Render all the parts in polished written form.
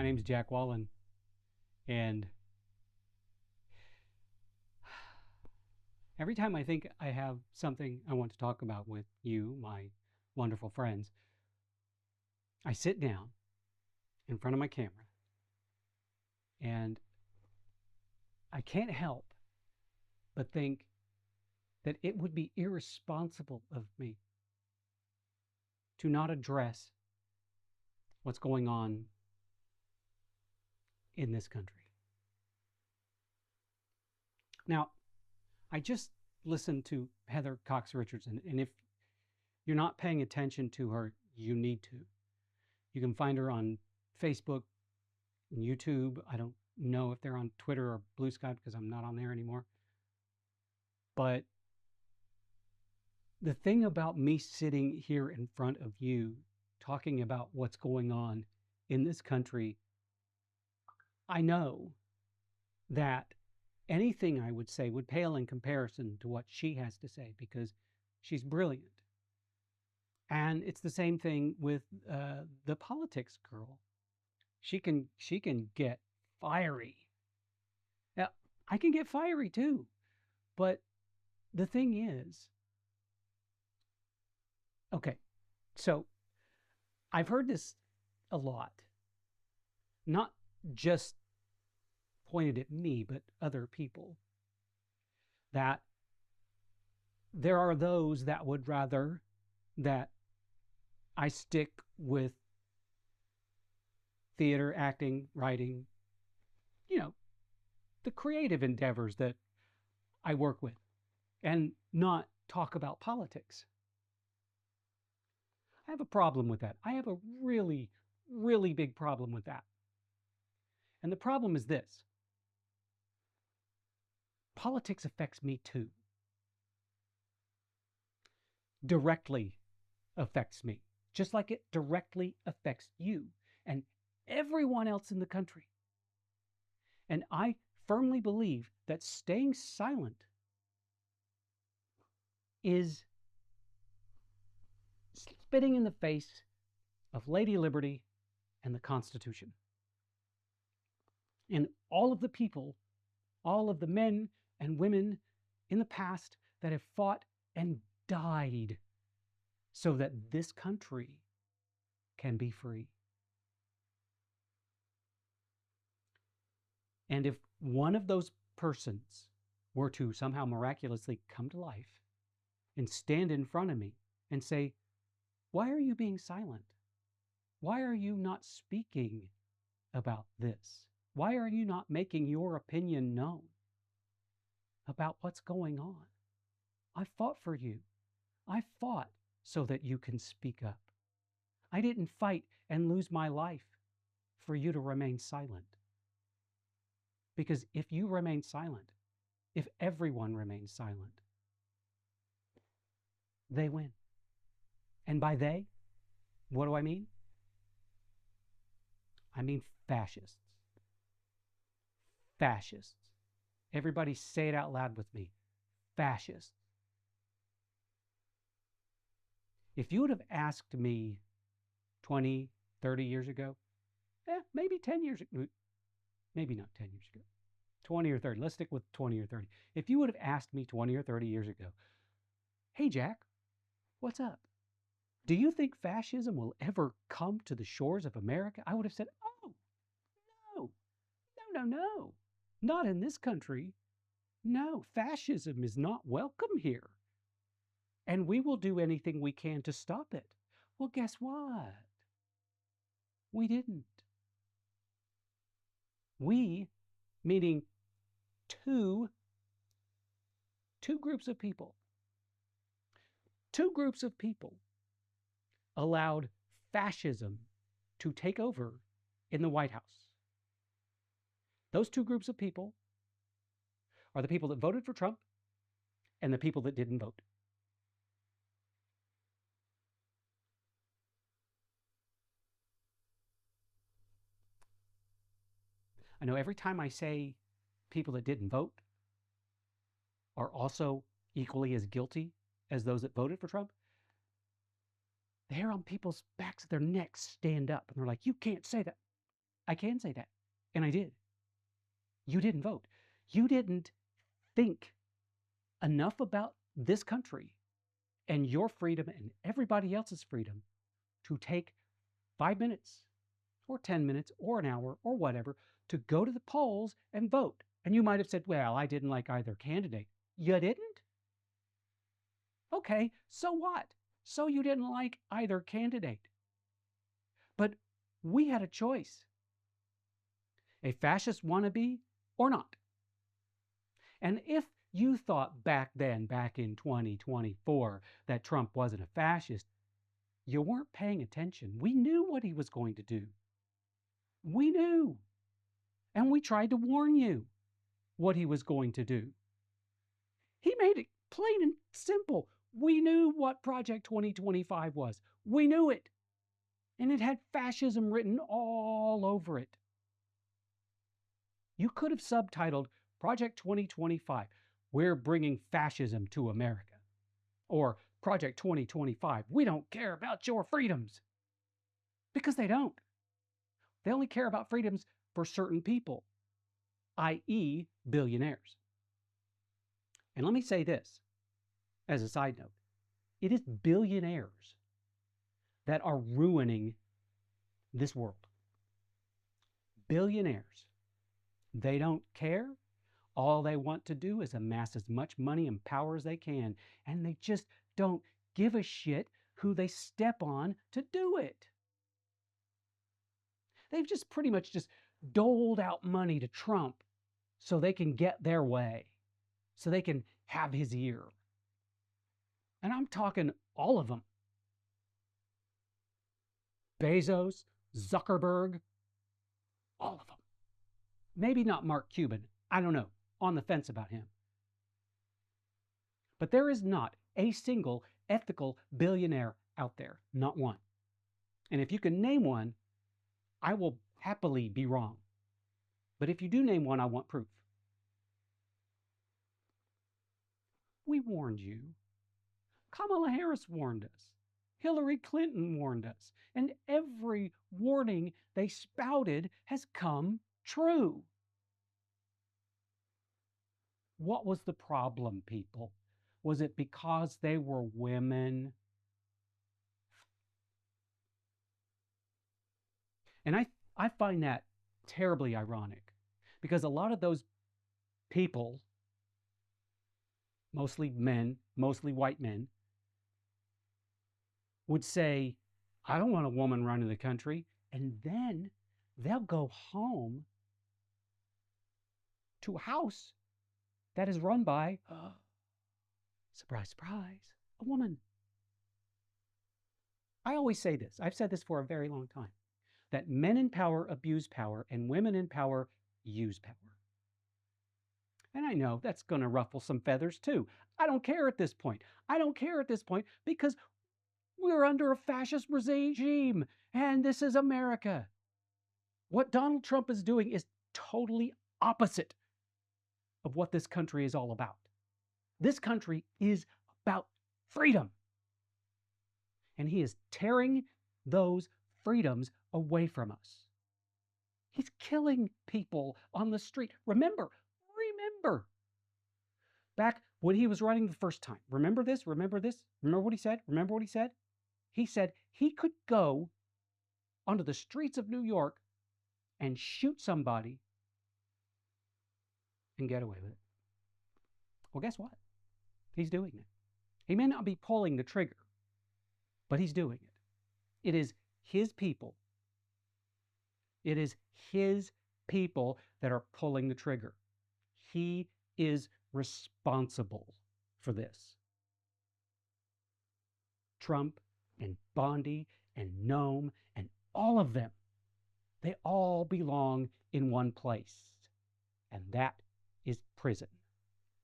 name's Jack Wallen, and every time I think I have something I want to talk about with you, my wonderful friends, I sit down in front of my camera and I can't help but think that it would be irresponsible of me to not address what's going on in this country. Now, I just listened to Heather Cox Richardson, and if you're not paying attention to her, you need to. You can find her on Facebook and YouTube. I don't know if they're on Twitter or Blue Sky because I'm not on there anymore. But the thing about me sitting here in front of you talking about what's going on in this country, I know that anything I would say would pale in comparison to what she has to say because she's brilliant. And it's the same thing with the politics girl. She can get fiery. Now, I can get fiery too. But the thing is, okay, so I've heard this a lot. Not just pointed at me, but other people, that there are those that would rather that I stick with theater, acting, writing, the creative endeavors that I work with, and not talk about politics. I have a problem with that. I have a really, really big problem with that. And the problem is this. Politics affects me too. Directly affects me, just like it directly affects you and everyone else in the country. And I firmly believe that staying silent is spitting in the face of Lady Liberty and the Constitution. And all of the people, all of the men and women in the past that have fought and died so that this country can be free. And if one of those persons were to somehow miraculously come to life and stand in front of me and say, "Why are you being silent? Why are you not speaking about this? Why are you not making your opinion known about what's going on? I fought for you. I fought so that you can speak up. I didn't fight and lose my life for you to remain silent. Because if you remain silent, if everyone remains silent, they win. And by they, what do I mean? I mean fascists. Fascists. Everybody say it out loud with me. Fascists. If you would have asked me 20, 30 years ago, maybe 10 years ago, maybe not 10 years ago, 20 or 30, let's stick with 20 or 30. If you would have asked me 20 or 30 years ago, "Hey Jack, what's up? Do you think fascism will ever come to the shores of America?" I would have said, "Oh, no, no, not in this country. No, fascism is not welcome here. And we will do anything we can to stop it." Well, guess what? We didn't. We, meaning two groups of people. Two groups of people allowed fascism to take over in the White House. Those two groups of people are the people that voted for Trump and the people that didn't vote. I know every time I say people that didn't vote are also equally as guilty as those that voted for Trump, the hair on people's backs of their necks stand up and they're like, "You can't say that." I can say that. And I did. You didn't vote. You didn't think enough about this country and your freedom and everybody else's freedom to take 5 minutes or 10 minutes or an hour or whatever to go to the polls and vote. And you might have said, well, I didn't like either candidate. You didn't? Okay, so what? So you didn't like either candidate. But we had a choice. A fascist wannabe or not. And if you thought back then, back in 2024, that Trump wasn't a fascist, you weren't paying attention. We knew what he was going to do. We knew. And we tried to warn you what he was going to do. He made it plain and simple. We knew what Project 2025 was. We knew it. And it had fascism written all over it. You could have subtitled Project 2025, We're Bringing Fascism to America. Or Project 2025, We Don't Care About Your Freedoms. Because they don't. They only care about freedoms for certain people, i.e., billionaires. And let me say this as a side note. It is billionaires that are ruining this world. Billionaires. They don't care. All they want to do is amass as much money and power as they can, and they just don't give a shit who they step on to do it. They've just pretty much just doled out money to Trump so they can get their way, so they can have his ear. And I'm talking all of them. Bezos, Zuckerberg, all of them. Maybe not Mark Cuban. I don't know. On the fence about him. But there is not a single ethical billionaire out there. Not one. And if you can name one, I will happily be wrong. But if you do name one, I want proof. We warned you. Kamala Harris warned us. Hillary Clinton warned us. And every warning they spouted has come true. What was the problem, people? Was it because they were women? And I find that terribly ironic because a lot of those people, mostly men, mostly white men, would say, I don't want a woman running the country. And then they'll go home to a house that is run by, surprise, surprise, a woman. I always say this. I've said this for a very long time, that men in power abuse power and women in power use power. And I know that's going to ruffle some feathers too. I don't care at this point. I don't care at this point because we're under a fascist regime and this is America. What Donald Trump is doing is totally opposite of what this country is all about. This country is about freedom. And he is tearing those freedoms away from us. He's killing people on the street. Remember, back when he was running the first time. Remember this? Remember this? Remember what he said? Remember what he said? He said he could go onto the streets of New York and shoot somebody and get away with it. Well, guess what? He's doing it. He may not be pulling the trigger, but he's doing it. It is his people. It is his people that are pulling the trigger. He is responsible for this. Trump and Bondi and Noam and all of them, they all belong in one place. And that is prison,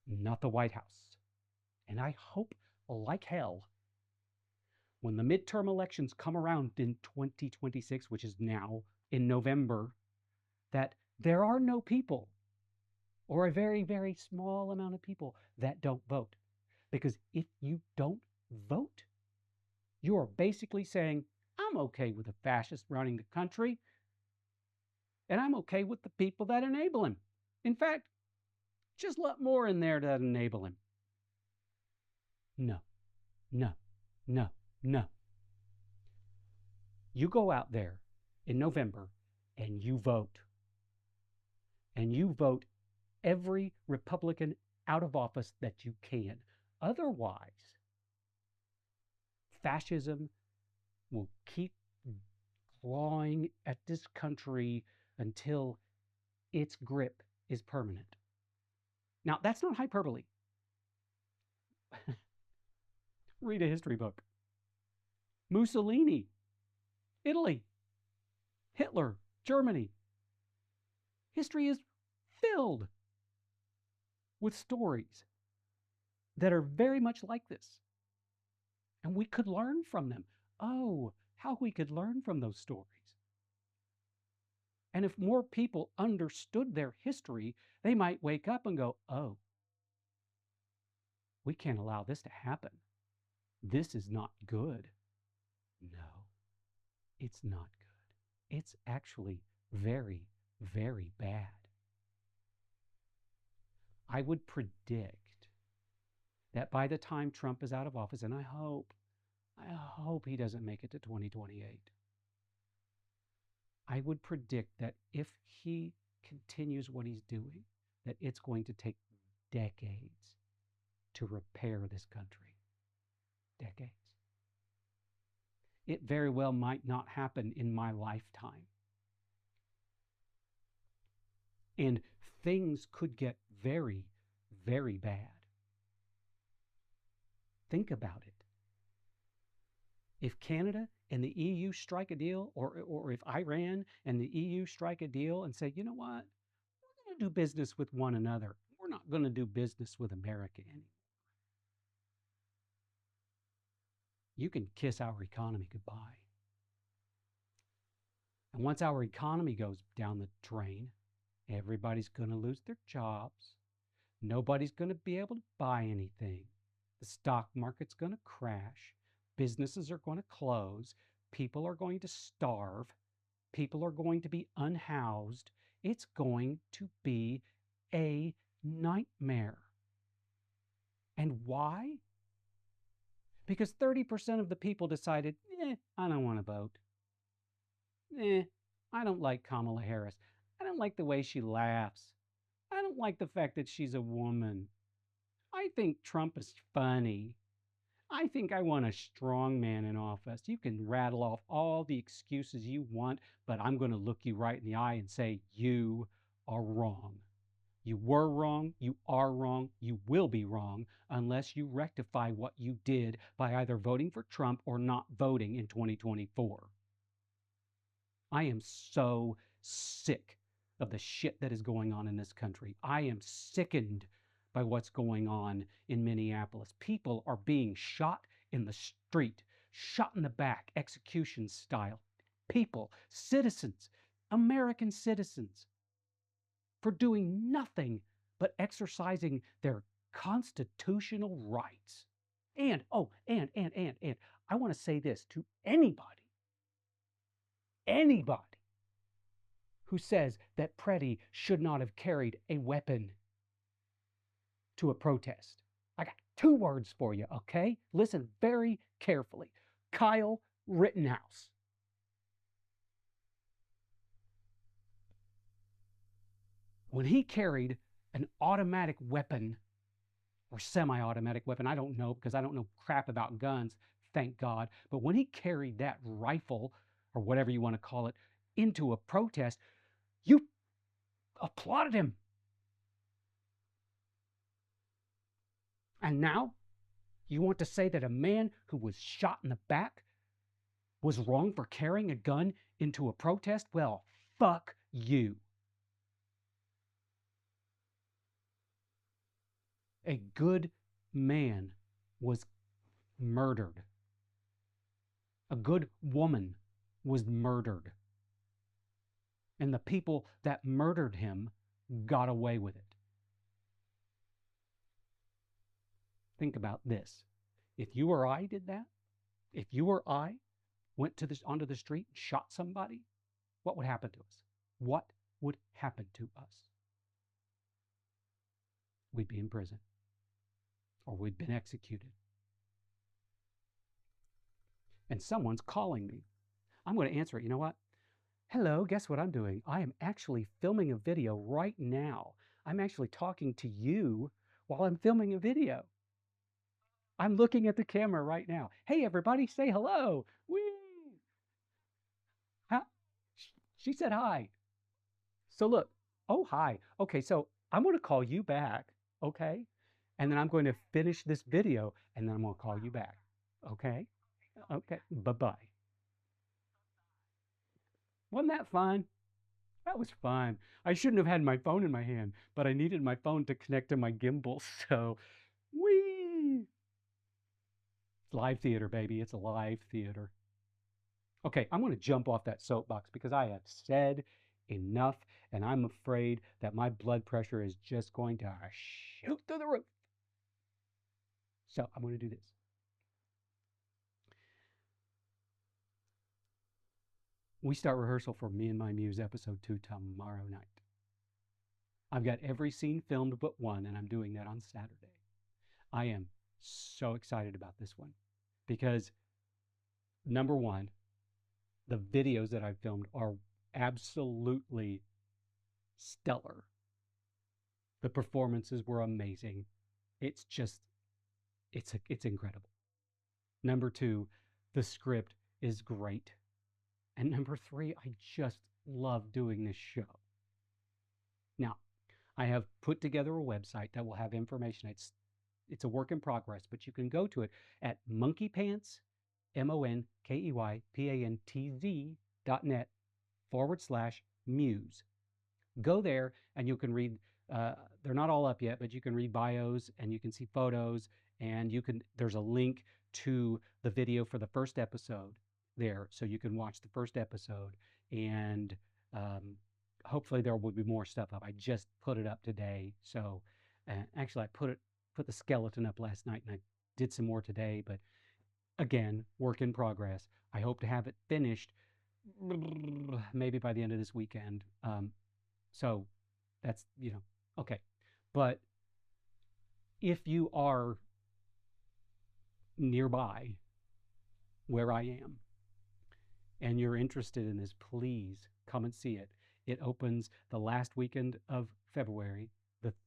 not the White House. And I hope like hell when the midterm elections come around in 2026, which is now in November, that there are no people or a very, very small amount of people that don't vote. Because if you don't vote, you're basically saying, I'm okay with a fascist running the country. And I'm okay with the people that enable him. In fact, just let more in there that enable him. No, no, no, no. You go out there in November and you vote. And you vote every Republican out of office that you can. Otherwise, fascism will keep clawing at this country until its grip is permanent. Now, that's not hyperbole. Read a history book. Mussolini, Italy, Hitler, Germany. History is filled with stories that are very much like this. And we could learn from them. Oh, how we could learn from those stories. And if more people understood their history, they might wake up and go, oh, we can't allow this to happen. This is not good. No, it's not good. It's actually very, very bad. I would predict that by the time Trump is out of office, and I hope he doesn't make it to 2028, I would predict that if he continues what he's doing, that it's going to take decades to repair this country. Decades. It very well might not happen in my lifetime. And things could get very, very bad. Think about it. If Canada and the EU strike a deal, or if Iran and the EU strike a deal and say, you know what, we're going to do business with one another. We're not going to do business with America anymore. You can kiss our economy goodbye. And once our economy goes down the drain, everybody's going to lose their jobs. Nobody's going to be able to buy anything. The stock market's going to crash. Businesses are going to close. People are going to starve. People are going to be unhoused. It's going to be a nightmare. And why? Because 30% of the people decided, I don't want to vote. I don't like Kamala Harris. I don't like the way she laughs. I don't like the fact that she's a woman. I think Trump is funny. I think I want a strong man in office. You can rattle off all the excuses you want, but I'm going to look you right in the eye and say, you are wrong. You were wrong, you are wrong, you will be wrong unless you rectify what you did by either voting for Trump or not voting in 2024. I am so sick of the shit that is going on in this country. I am sickened by what's going on in Minneapolis. People are being shot in the street, shot in the back, execution style. People, citizens, American citizens, for doing nothing but exercising their constitutional rights. And I want to say this to anybody who says that Preddy should not have carried a weapon to a protest. I got 2 words for you, okay? Listen very carefully. Kyle Rittenhouse. When he carried an automatic weapon or semi-automatic weapon, I don't know because I don't know crap about guns, thank God. But when he carried that rifle or whatever you want to call it into a protest, you applauded him. And now you want to say that a man who was shot in the back was wrong for carrying a gun into a protest? Well, fuck you. A good man was murdered. A good woman was murdered. And the people that murdered him got away with it. Think about this. If you or I did that, if you or I went onto the street and shot somebody, what would happen to us? What would happen to us? We'd be in prison or we'd been executed. And someone's calling me. I'm going to answer it. You know what? Hello, guess what I'm doing? I am actually filming a video right now. I'm actually talking to you while I'm filming a video. I'm looking at the camera right now. Hey, everybody, say hello. Whee! Huh? She said hi. So look, oh, hi. Okay, so I'm going to call you back, okay? And then I'm going to finish this video, and then I'm going to call you back, okay? Okay, bye-bye. Wasn't that fun? That was fun. I shouldn't have had my phone in my hand, but I needed my phone to connect to my gimbal, so whee! It's live theater, baby. It's a live theater. Okay, I'm going to jump off that soapbox because I have said enough, and I'm afraid that my blood pressure is just going to shoot through the roof. So I'm going to do this. We start rehearsal for Me and My Muse episode 2 tomorrow night. I've got every scene filmed but one, and I'm doing that on Saturday. I am so excited about this one because, number one, the videos that I've filmed are absolutely stellar. The performances were amazing. It's just, it's incredible. Number two, the script is great. And number three, I just love doing this show. Now, I have put together a website that will have information. It's a work in progress, but you can go to it at monkeypants, monkeypantz.net/muse. Go there and you can read, they're not all up yet, but you can read bios and you can see photos, and there's a link to the video for the first episode there, so you can watch the first episode, and hopefully there will be more stuff up. I just put it up today, so actually I put the skeleton up last night, and I did some more today, but again, work in progress. I hope to have it finished maybe by the end of this weekend. So that's, okay. But if you are nearby where I am and you're interested in this, please come and see it. It opens the last weekend of February,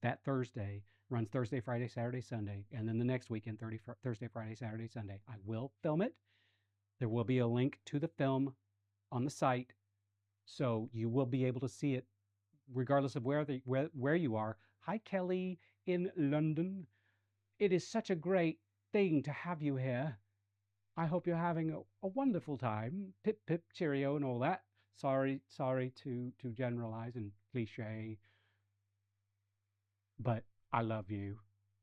that Thursday, runs Thursday, Friday, Saturday, Sunday, and then the next weekend, Thursday, Friday, Saturday, Sunday. I will film it. There will be a link to the film on the site, so you will be able to see it regardless of where you are. Hi, Kelly in London. It is such a great thing to have you here. I hope you're having a wonderful time. Pip, pip, cheerio, and all that. Sorry to generalize and cliche, but I love you,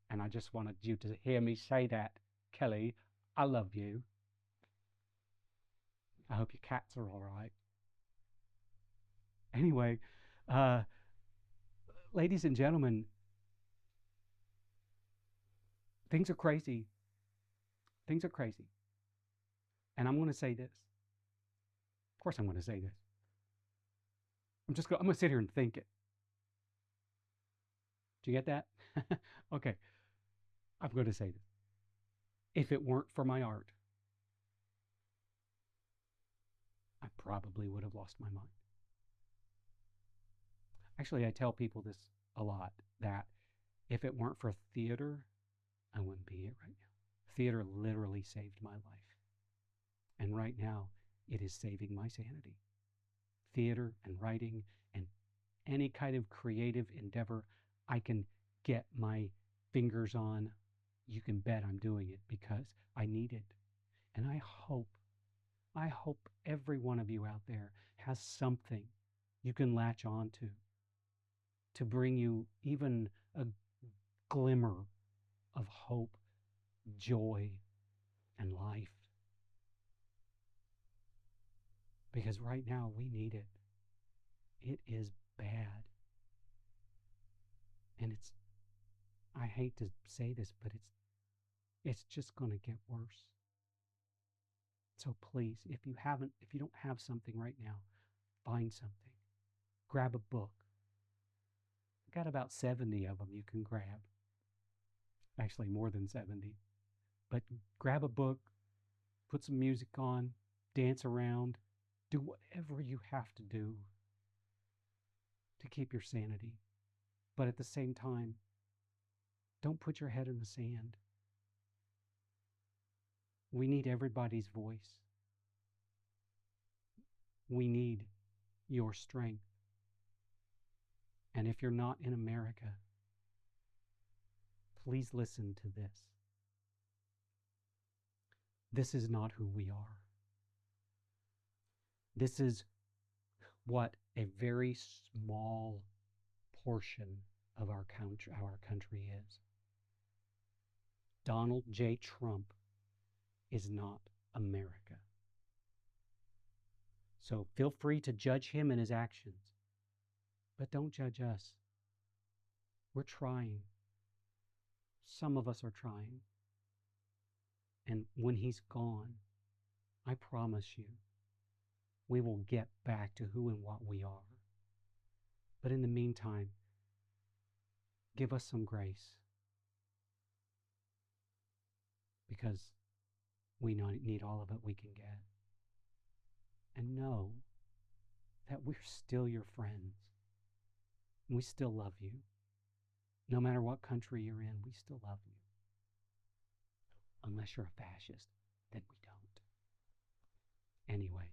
and I just wanted you to hear me say that, Kelly. I love you. I hope your cats are all right. Anyway, ladies and gentlemen, things are crazy. Things are crazy. And I'm going to say this. Of course I'm going to say this. I'm going to sit here and think it. Do you get that? Okay. I'm going to say this. If it weren't for my art, I probably would have lost my mind. Actually, I tell people this a lot, that if it weren't for theater, I wouldn't be here right now. Theater literally saved my life. And right now, it is saving my sanity. Theater and writing and any kind of creative endeavor I can get my fingers on, you can bet I'm doing it because I need it. And I hope every one of you out there has something you can latch on to bring you even a glimmer of hope, joy, and life. Because right now we need it. It is bad. And I hate to say this, but it's just going to get worse. So please, if you don't have something right now, find something. grab a book. I've got about 70 of them you can grab. Actually, more than 70. But grab a book, put some music on, dance around, do whatever you have to do to keep your sanity. But at the same time, don't put your head in the sand. We need everybody's voice. We need your strength. And if you're not in America, please listen to this. This is not who we are. This is what a very small portion of our country is. Donald J. Trump is not America. So feel free to judge him and his actions, but don't judge us. We're trying. Some of us are trying. And when he's gone, I promise you, we will get back to who and what we are. But in the meantime, give us some grace, because we need all of it we can get. And know that we're still your friends. We still love you. No matter what country you're in, we still love you. Unless you're a fascist, then we don't. Anyway,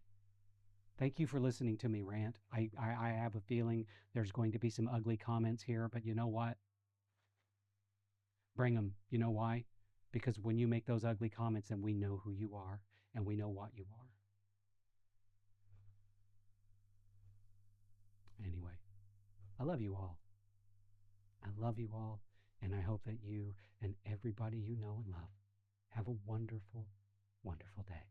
thank you for listening to me rant. I have a feeling there's going to be some ugly comments here, but you know what? Bring them. You know why? Because when you make those ugly comments, then we know who you are and we know what you are. Anyway, I love you all. I love you all, and I hope that you and everybody you know and love have a wonderful, wonderful day.